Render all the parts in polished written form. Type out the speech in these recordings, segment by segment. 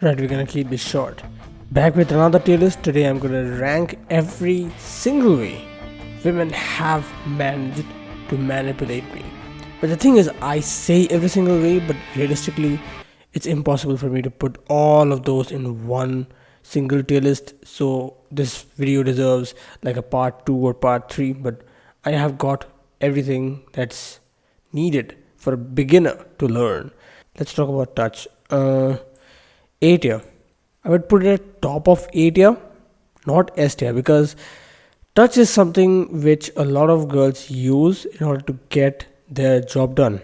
Right, we're gonna keep this short. Back with another tier list. Today I'm gonna rank every single way women have managed to manipulate me. But the thing is, I say every single way, but realistically, it's impossible for me to put all of those in one single tier list. So this video deserves like a part 2 or part 3, but I have got everything that's needed for a beginner to learn. Let's talk about touch. A tier. I would put it at top of A tier, not S tier, because touch is something which a lot of girls use in order to get their job done.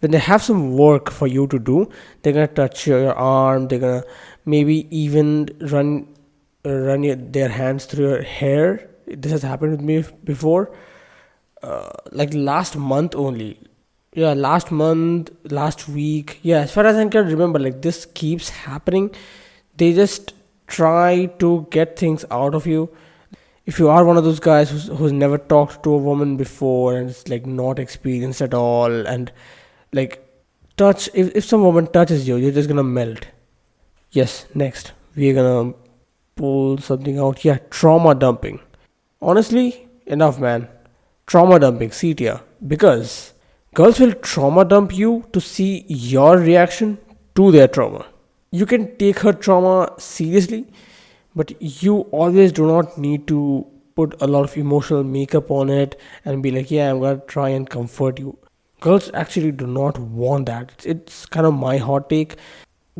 When they have some work for you to do, they're gonna touch your arm. They're gonna maybe even run their hands through your hair. This has happened with me before. Like last month only. Yeah, last month, last week. Yeah, as far as I can remember, like this keeps happening. They just try to get things out of you. If you are one of those guys who's never talked to a woman before and it's like not experienced at all, and like touch, if some woman touches you, you're just gonna melt. Yes, next, we're gonna pull something out. Yeah, trauma dumping. Honestly, enough, man. Trauma dumping, C tier. Because girls will trauma dump you to see your reaction to their trauma. You can take her trauma seriously, but you always do not need to put a lot of emotional makeup on it and be like, yeah, I'm gonna try and comfort you. Girls actually do not want that. It's kind of my hot take.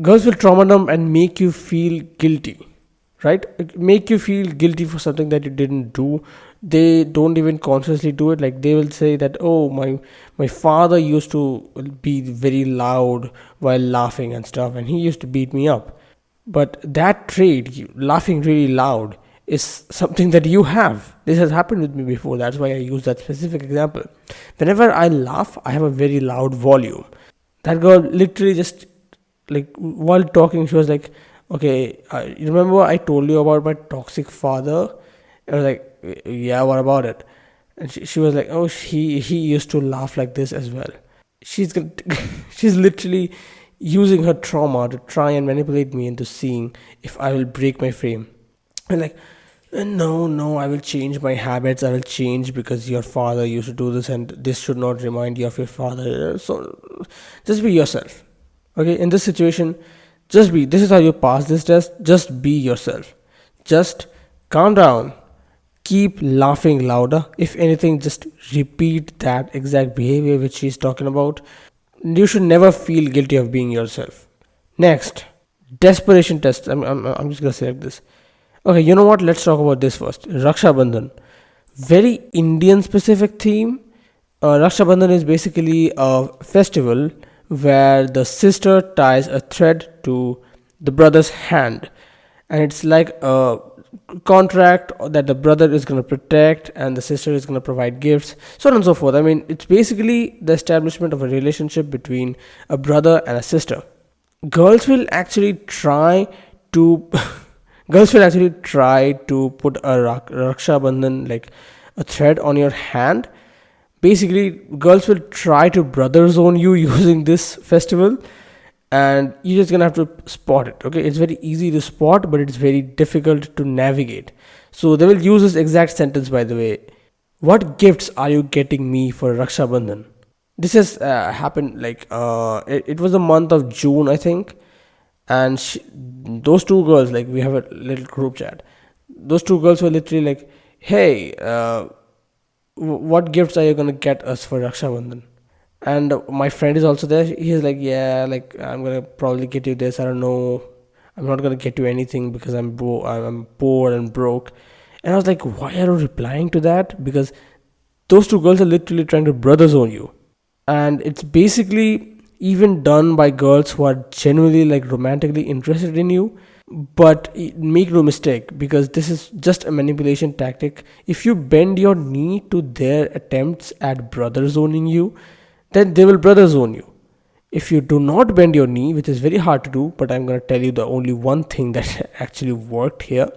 Girls will trauma dump and make you feel guilty, right? Make you feel guilty for something that you didn't do. They don't even consciously do it. Like they will say that, oh, my father used to be very loud while laughing and stuff, and he used to beat me up. But that trait, laughing really loud, is something that you have. This has happened with me before. That's why I use that specific example. Whenever I laugh, I have a very loud volume. That girl literally just, like, while talking, she was like, okay, you remember I told you about my toxic father? I was like, yeah, what about it? And she was like, oh, he used to laugh like this as well. She's literally using her trauma to try and manipulate me into seeing if I will break my frame. And like, no, I will change my habits. I will change because your father used to do this, and this should not remind you of your father. So just be yourself. Okay, in this situation, just be. This is how you pass this test. Just be yourself. Just calm down. Keep laughing louder. If anything, just repeat that exact behavior which she's talking about. You should never feel guilty of being yourself. Next, desperation test. I'm just gonna select this. Okay, you know what? Let's talk about this first. Raksha Bandhan. Very Indian specific theme. Raksha Bandhan is basically a festival where the sister ties a thread to the brother's hand, and it's like a contract that the brother is going to protect and the sister is going to provide gifts, so on and so forth. I mean, it's basically the establishment of a relationship between a brother and a sister. Girls will actually try to girls will actually try to put a raksha bandhan, like a thread on your hand. Basically, girls will try to brother zone you using this festival, and you're just gonna have to spot it. Okay, it's very easy to spot, but it's very difficult to navigate. So they will use this exact sentence, by the way. What gifts are you getting me for Raksha Bandhan? This has happened like it was the month of June, I think, and those two girls, like, we have a little group chat. Those two girls were literally like, hey, what gifts are you gonna get us for Raksha Bandhan? And my friend is also there. He's like, yeah, like, I'm gonna probably get you this. I don't know, I'm not gonna get you anything because I'm poor and broke. And I was like, why are you replying to that? Because those two girls are literally trying to brother zone you, and it's basically even done by girls who are genuinely, like, romantically interested in you. But make no mistake, because this is just a manipulation tactic. If you bend your knee to their attempts at brother zoning you, then they will brother zone you. If you do not bend your knee, which is very hard to do, but I'm going to tell you the only one thing that actually worked here.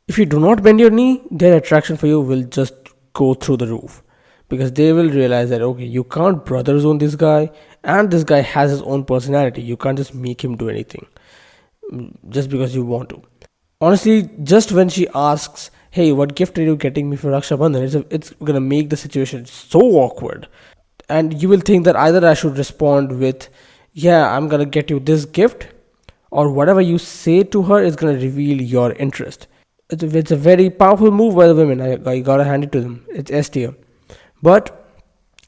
If you do not bend your knee, their attraction for you will just go through the roof, because they will realize that, okay, you can't brother zone this guy, and this guy has his own personality. You can't just make him do anything. just because you want to. Honestly, just when she asks, "Hey, what gift are you getting me for Raksha Bandhan?" It's gonna make the situation so awkward, and you will think that either I should respond with, "Yeah, I'm gonna get you this gift," or whatever you say to her is gonna reveal your interest. It's a very powerful move by the women. I gotta hand it to them. It's S tier. But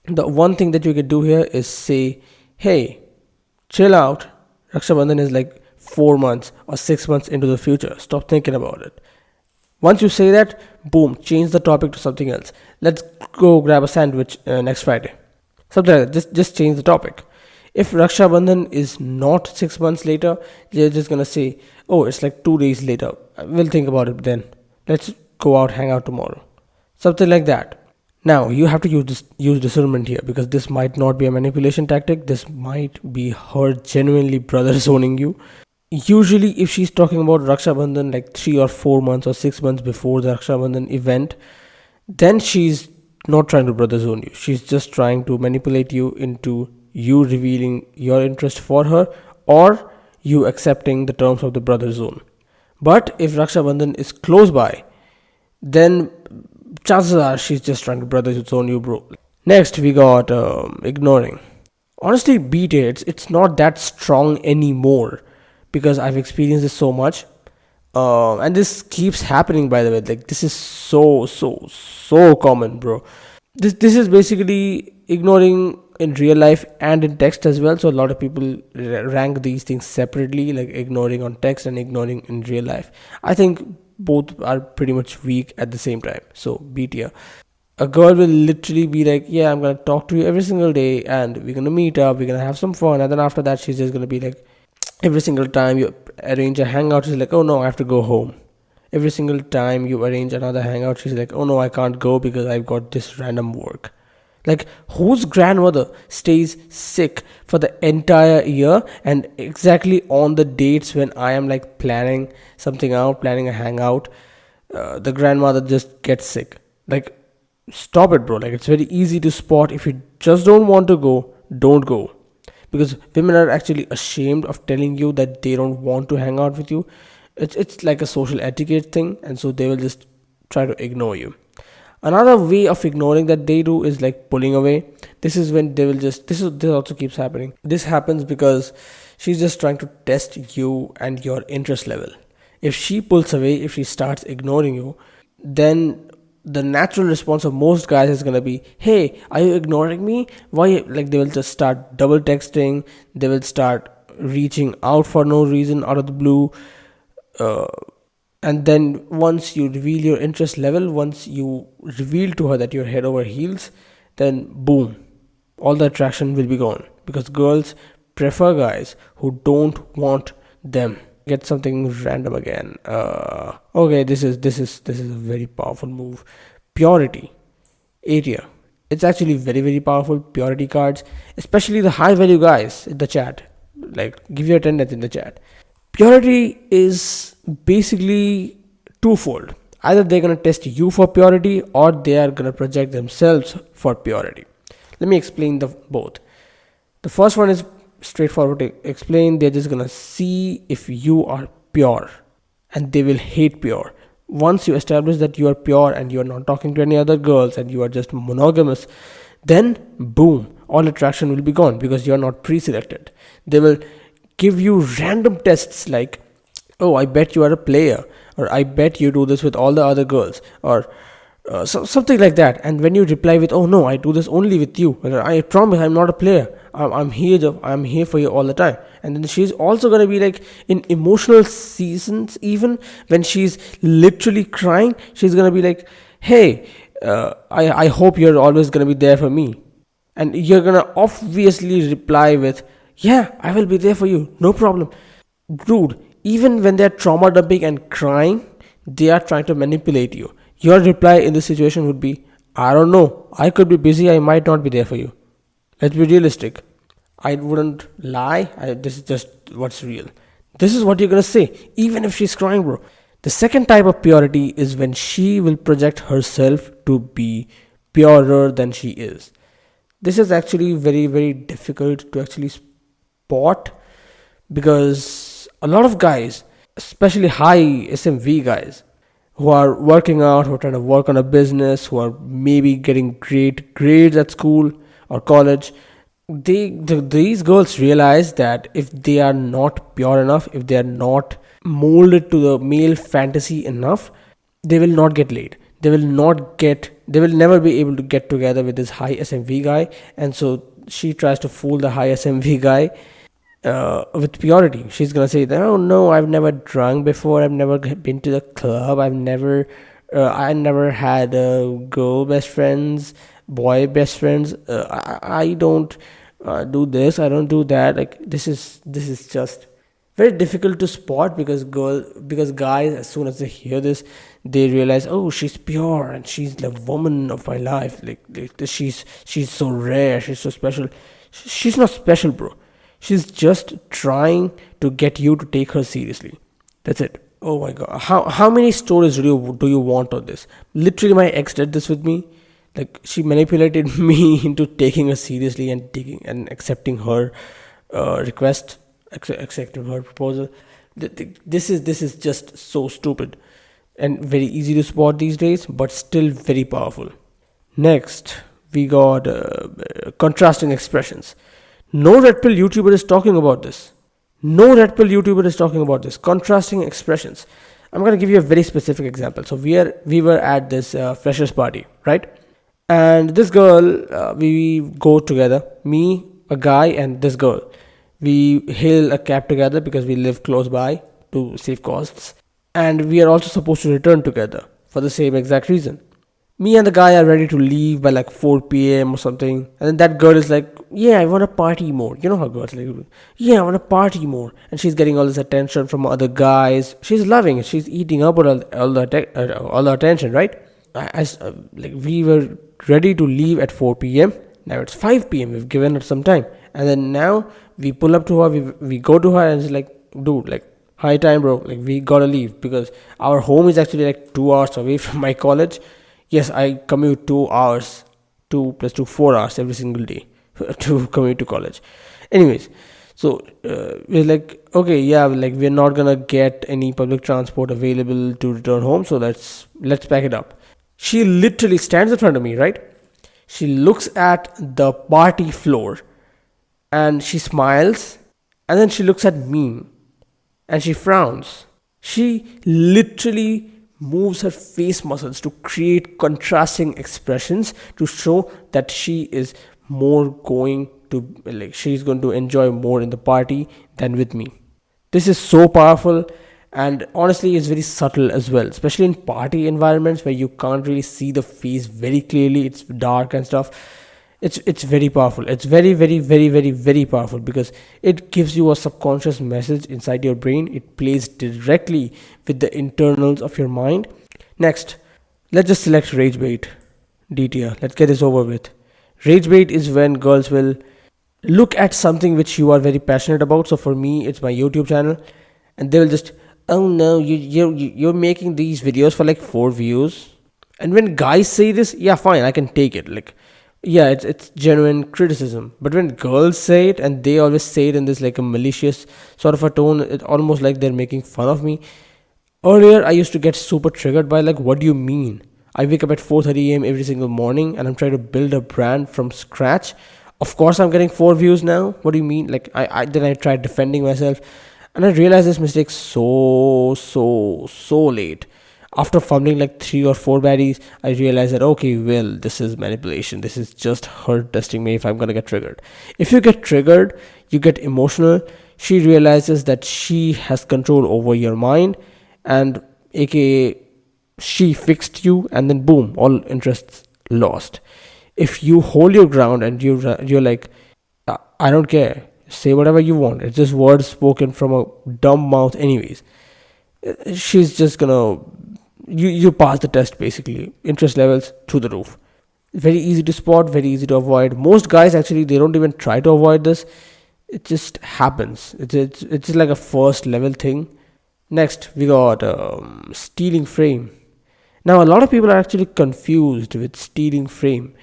the one thing that you can do here is say, "Hey, chill out. Raksha Bandhan is like 4 months or 6 months into the future. Stop thinking about it." Once you say that, boom, change the topic to something else. Let's go grab a sandwich next Friday. Something like that. Just change the topic. If Raksha Bandhan is not 6 months later, you're just gonna say, "Oh, it's like 2 days later. We'll think about it then. Let's go out, hang out tomorrow." Something like that. Now you have to use discernment here, because this might not be a manipulation tactic. This might be her genuinely brother zoning you. Usually, if she's talking about Raksha Bandhan like 3 or 4 months or 6 months before the Raksha Bandhan event, then she's not trying to brother zone you. She's just trying to manipulate you into you revealing your interest for her, or you accepting the terms of the brother zone. But if Raksha Bandhan is close by, then chances are she's just trying to brother zone you, bro. Next, we got ignoring. Honestly, beat it. It's not that strong anymore, because I've experienced this so much. And this keeps happening, by the way. Like, this is so common, bro. This is basically ignoring in real life and in text as well. So a lot of people rank these things separately, like ignoring on text and ignoring in real life. I think both are pretty much weak at the same time. So B tier. A girl will literally be like, "Yeah, I'm gonna talk to you every single day, and we're gonna meet up, we're gonna have some fun," and then after that, she's just gonna be like, every single time you arrange a hangout, she's like, "Oh no, I have to go home." Every single time you arrange another hangout, she's like, "Oh no, I can't go because I've got this random work." Like, whose grandmother stays sick for the entire year, and exactly on the dates when I am like planning something out, planning a hangout, the grandmother just gets sick? Like, stop it, bro. Like, it's very easy to spot. If you just don't want to go, don't go, because women are actually ashamed of telling you that they don't want to hang out with you. It's like a social etiquette thing, and so they will just try to ignore you. Another way of ignoring that they do is like pulling away. This is when they will just this also keeps happening. This happens because she's just trying to test you and your interest level. If she pulls away, if she starts ignoring you, then the natural response of most guys is gonna be, "Hey, are you ignoring me? Why?" Like, they will just start double texting. They will start reaching out for no reason out of the blue. Uh, and then once you reveal your interest level, once you reveal to her that you're head over heels, then boom, all the attraction will be gone, because girls prefer guys who don't want them. Get something random again. Okay, this is a very powerful move. Purity area. It's actually very powerful. Purity cards, especially the high value guys in the chat. Like, give your attendance in the chat. Purity is basically twofold. Either they're gonna test you for purity, or they are gonna project themselves for purity. Let me explain the both. The first one is straightforward to explain. They're just gonna see if you are pure, and they will hate pure. Once you establish that you are pure and you are not talking to any other girls and you are just monogamous, then boom, all attraction will be gone, because you are not pre-selected. They will give you random tests like, "Oh, I bet you are a player," or "I bet you do this with all the other girls," or something like that. And when you reply with, "Oh no, I do this only with you," or "I promise I'm not a player, I'm here for you all the time," and then she's also gonna be like, in emotional seasons, even when she's literally crying, she's gonna be like, "Hey, I hope you're always gonna be there for me," and you're gonna obviously reply with, "Yeah, I will be there for you, no problem." Dude, even when they're trauma dumping and crying, they are trying to manipulate you. Your reply in this situation would be, "I don't know, I could be busy, I might not be there for you." Let's be realistic. I wouldn't lie. This is just what's real. This is what you're gonna say, even if she's crying, bro. The second type of purity is when she will project herself to be purer than she is. This is actually very difficult to actually spot, because A lot of guys, especially high SMV guys, who are working out, who are trying to work on a business, who are maybe getting great grades at school or college, these girls realize that if they are not pure enough, if they are not molded to the male fantasy enough, they will not get laid. They will never be able to get together with this high SMV guy. And so she tries to fool the high SMV guy with purity. She's gonna say, "Oh no, I've never drunk before. I've never been to the club. I never had girl best friends, boy best friends. I don't do this. I don't do that. Like this is just very difficult to spot because guys, as soon as they hear this, they realize, oh, she's pure and she's the woman of my life. Like she's so rare. She's so special. She's not special, bro. She's just trying to get you to take her seriously. That's it. Oh my god. How many stories do you want on this? Literally my ex did this with me. Like she manipulated me into taking her seriously and taking and accepting her request, accepting her proposal. This is just so stupid and very easy to spot these days, but still very powerful. Next, we got contrasting expressions. No red pill YouTuber is talking about this. No red pill YouTuber is talking about this. Contrasting expressions. I'm gonna give you a very specific example. So we were at this freshers party, right? And this girl, we go together. Me, a guy, and this girl. We hail a cab together because we live close by to save costs, and we are also supposed to return together for the same exact reason. Me and the guy are ready to leave by like 4 p.m. or something, and then that girl is like, "Yeah, I want to party more." You know how girls like, "Yeah, I want to party more," and she's getting all this attention from other guys. She's loving it. She's eating up all the attention, right? Like we were ready to leave at 4 p.m. Now it's 5 p.m. We've given her some time, and then now we pull up to her. We go to her, and it's like, "Dude, like, high time, bro. Like, we gotta leave because our home is actually like 2 hours away from my college. Yes, I commute 2 hours, 2 plus 2, 4 hours every single day to commute to college. Anyways, so we're like, okay, yeah, like we're not gonna get any public transport available to return home, so let's pack it up." She literally stands in front of me, right? She looks at the party floor and she smiles, and then she looks at me and she frowns. She literally moves her face muscles to create contrasting expressions to show that she is more going to, like, she's going to enjoy more in the party than with me. This is so powerful, and honestly it's very subtle as well, especially in party environments where you can't really see the face very clearly. It's dark and stuff. It's very powerful. It's very, very, very, very, very powerful because it gives you a subconscious message inside your brain. It plays directly with the internals of your mind. Next, let's just select rage bait. DTR, let's get this over with. Rage bait is when girls will look at something which you are very passionate about. So for me, it's my YouTube channel, and they will just, "Oh no, you're making these videos for like 4 views." And when guys say this, yeah, fine, I can take it. Like, yeah, it's genuine criticism. But when girls say it, and they always say it in this like a malicious sort of a tone, it's almost like they're making fun of me. Earlier, I used to get super triggered by like, "What do you mean? I wake up at 4:30 a.m. every single morning, and I'm trying to build a brand from scratch. Of course, I'm getting 4 views now. What do you mean?" Like, I then I tried defending myself, and I realized this mistake so late. After fumbling like 3 or 4 baddies, I realized that, okay, well, this is manipulation. This is just her testing me if I'm gonna get triggered. If you get triggered, you get emotional. She realizes that she has control over your mind, and aka she fixed you, and then boom, all interests lost. If you hold your ground and you're like, I don't care, say whatever you want. It's just words spoken from a dumb mouth, anyways. She's just gonna you pass the test basically. Interest levels through the roof. Very easy to spot, very easy to avoid. Most guys actually they don't even try to avoid this. It just happens. It's like a first level thing. Next, we got stealing frame. Now, a lot of people are actually confused with stealing frame.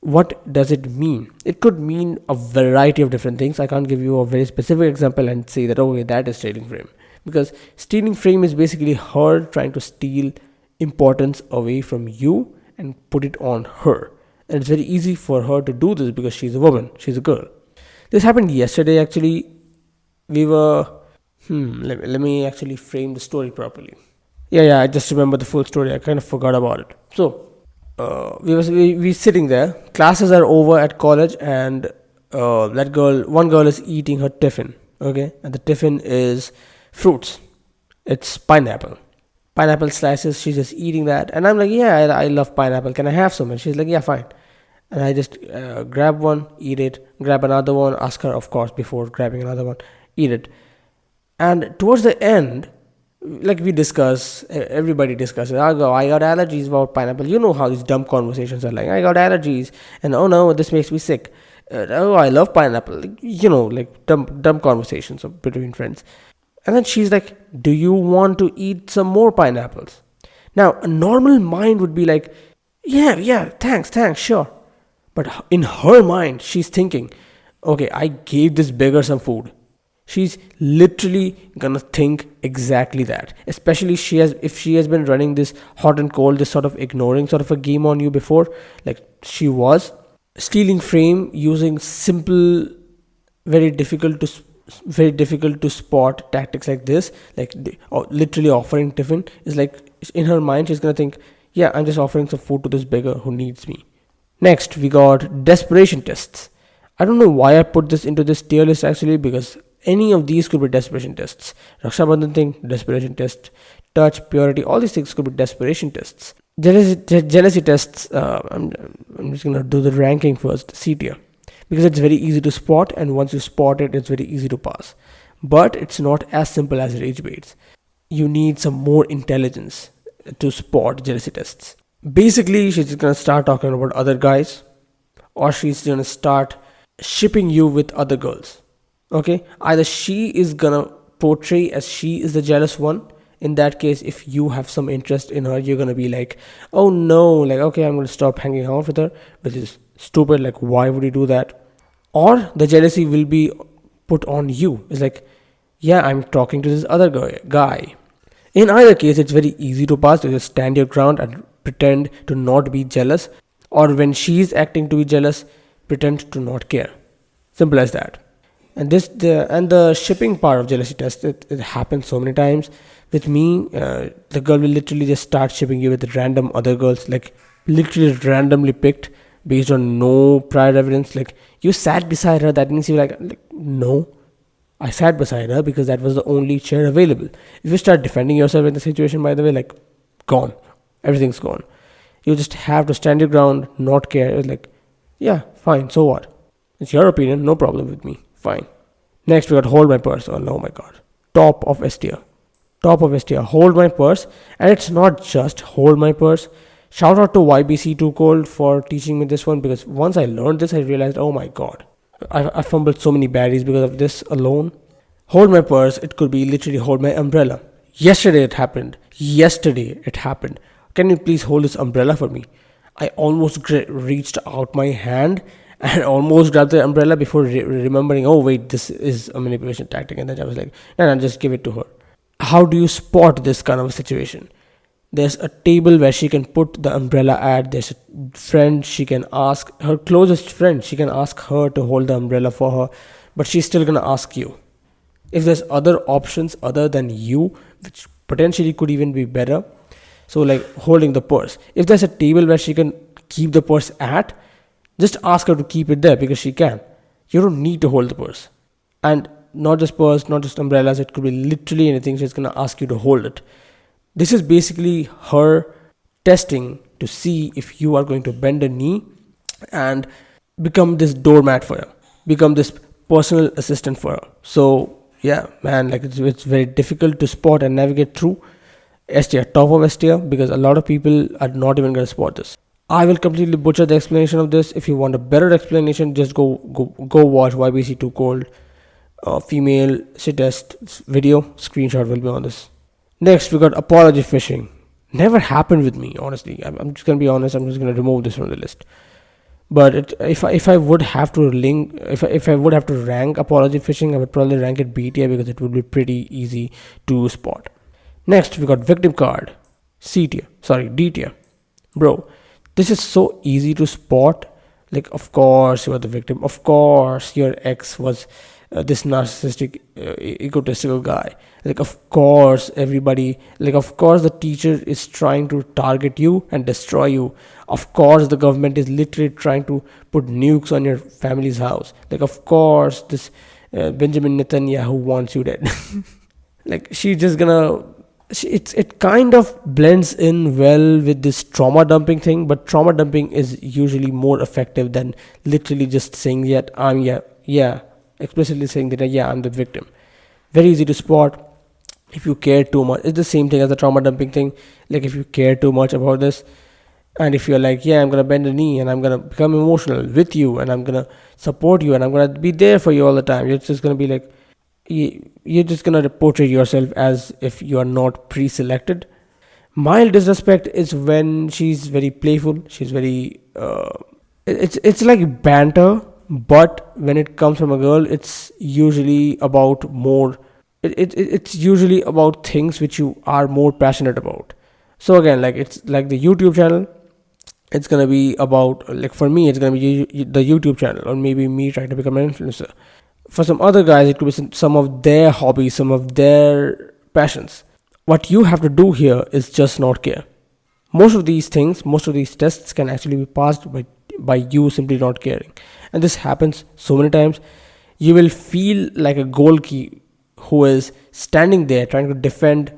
What does it mean? It could mean a variety of different things. I can't give you a very specific example and say that, okay, that is stealing frame. because stealing fame is basically her trying to steal importance away from you and put it on her. And it's very easy for her to do this because she's a woman, she's a girl. This happened yesterday actually. We were let me actually frame the story properly. Yeah, I just remember the full story. I kind of forgot about it. So we sitting there. Classes are over at college, and one girl is eating her tiffin. Okay, and the tiffin is fruits. It's pineapple. Pineapple slices. She's just eating that, and I'm like, yeah, I love pineapple. Can I have some? And she's like, yeah, fine. And I just grab one, eat it. Grab another one. Ask her, of course, before grabbing another one, eat it. And towards the end, like we discuss, everybody discusses. I got allergies about pineapple. You know how these dumb conversations are like. I got allergies, and oh no, this makes me sick. Oh, I love pineapple. Like, like dumb conversations between friends. And then she's like, "Do you want to eat some more pineapples?" Now, a normal mind would be like, "Yeah, thanks, sure." But in her mind, she's thinking, "Okay, I gave this beggar some food." She's literally gonna think exactly that. Especially if she has been running this hot and cold, this sort of ignoring sort of a game on you before, like she was stealing frame using simple, very difficult to spot tactics like this, like literally offering tiffin is like in her mind she's gonna think, yeah, I'm just offering some food to this beggar who needs me. Next, we got desperation tests. I don't know why I put this into this tier list actually, because any of these could be desperation tests. Raksha Bandhan thing, desperation test. Touch, purity, all these things could be desperation tests. Jealousy tests, I'm just gonna do the ranking first, C tier. Because it's very easy to spot, and once you spot it, it's very easy to pass. But it's not as simple as rage baits. You need some more intelligence to spot jealousy tests. Basically, she's just gonna start talking about other guys, or she's gonna start shipping you with other girls. Okay, either she is gonna portray as she is the jealous one. In that case, if you have some interest in her, you're gonna be like, oh no, like, okay, I'm gonna stop hanging out with her, which is stupid. Like, why would you do that? Or the jealousy will be put on you. It's like, yeah, I'm talking to this other guy. In either case, it's very easy to pass. You just stand your ground and pretend to not be jealous, or when she's acting to be jealous, pretend to not care. Simple as that. And the shipping part of jealousy test, it happens so many times with me. The girl will literally just start shipping you with random other girls, like literally randomly picked based on no prior evidence. Like, you sat beside her, that means you're like, no, I sat beside her because that was the only chair available. If you start defending yourself in the situation, by the way, like, gone, everything's gone. You just have to stand your ground, not care. It's like, yeah, fine, so what? It's your opinion, no problem with me. Fine. Next, we got hold my purse. Oh no, my god. Top of S tier. Hold my purse. And it's not just hold my purse. Shout out to YBC Too Cold for teaching me this one, because once I learned this, I realized, oh my god. I fumbled so many baddies because of this alone. Hold my purse. It could be literally hold my umbrella. Yesterday it happened. Can you please hold this umbrella for me? I almost reached out my hand and almost grabbed the umbrella before remembering, oh wait, this is a manipulation tactic. And then I was like, no, just give it to her. How do you spot this kind of a situation? There's a table where she can put the umbrella at. There's a friend, she can ask, her closest friend, she can ask her to hold the umbrella for her, but she's still gonna ask you. If there's other options other than you, which potentially could even be better, so like holding the purse. If there's a table where she can keep the purse at, just ask her to keep it there because she can. You don't need to hold the purse. And not just purse, not just umbrellas, it could be literally anything. She's going to ask you to hold it. This is basically her testing to see if you are going to bend a knee and become this doormat for her, become this personal assistant for her. So yeah, man, like it's very difficult to spot and navigate through. S tier, top of S tier, because a lot of people are not even going to spot this. I will completely butcher the explanation of this. If you want a better explanation, just go watch YBC Too Cold female sit test video. Screenshot will be on this. Next, we got apology fishing. Never happened with me, honestly. I'm just gonna be honest. I'm just gonna remove this from the list. But if I would have to if I would have to rank apology fishing, I would probably rank it B tier because it would be pretty easy to spot. Next, we got victim card, C tier, sorry, D tier. Bro, this is so easy to spot. Like, of course, you are the victim. Of course, your ex was this narcissistic, egotistical guy. Like, of course, everybody, like, of course, the teacher is trying to target you and destroy you. Of course, the government is literally trying to put nukes on your family's house. Like, of course, this Benjamin Netanyahu wants you dead. Like, she's just gonna it kind of blends in well with this trauma dumping thing, but trauma dumping is usually more effective than literally just saying that yeah, explicitly saying that yeah, I'm the victim. Very easy to spot. If you care too much, it's the same thing as the trauma dumping thing. Like, if you care too much about this, and if you're like, yeah, I'm gonna bend the knee and I'm gonna become emotional with you and I'm gonna support you and I'm gonna be there for you all the time, you're just gonna be like, you're just gonna portray yourself as if you are not pre-selected. Mild disrespect is when she's very playful. She's very it's like banter, but when it comes from a girl, it's usually about more. It's usually about things which you are more passionate about. So again, like, it's like the YouTube channel. It's gonna be about, like, for me, it's gonna be the YouTube channel, or maybe me trying to become an influencer. For some other guys, it could be some of their hobbies, some of their passions. What you have to do here is just not care. Most of these tests can actually be passed by you simply not caring. And this happens so many times. You will feel like a goalkeeper who is standing there trying to defend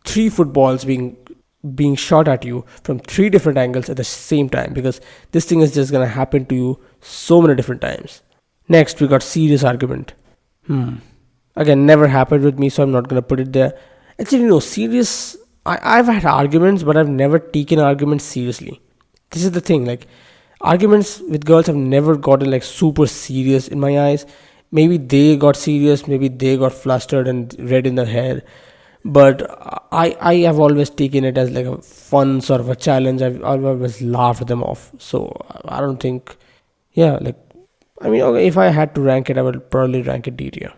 three footballs being shot at you from three different angles at the same time, because this thing is just gonna happen to you so many different times. Next, we got serious argument. Again, never happened with me, so I'm not gonna put it there. Actually, no, serious. I've had arguments, but I've never taken arguments seriously. This is the thing. Like, arguments with girls have never gotten like super serious in my eyes. Maybe they got serious, maybe they got flustered and red in the hair. But I have always taken it as like a fun sort of a challenge. I've always laughed them off. So I don't think, yeah, like, I mean, okay, if I had to rank it, I would probably rank it D tier.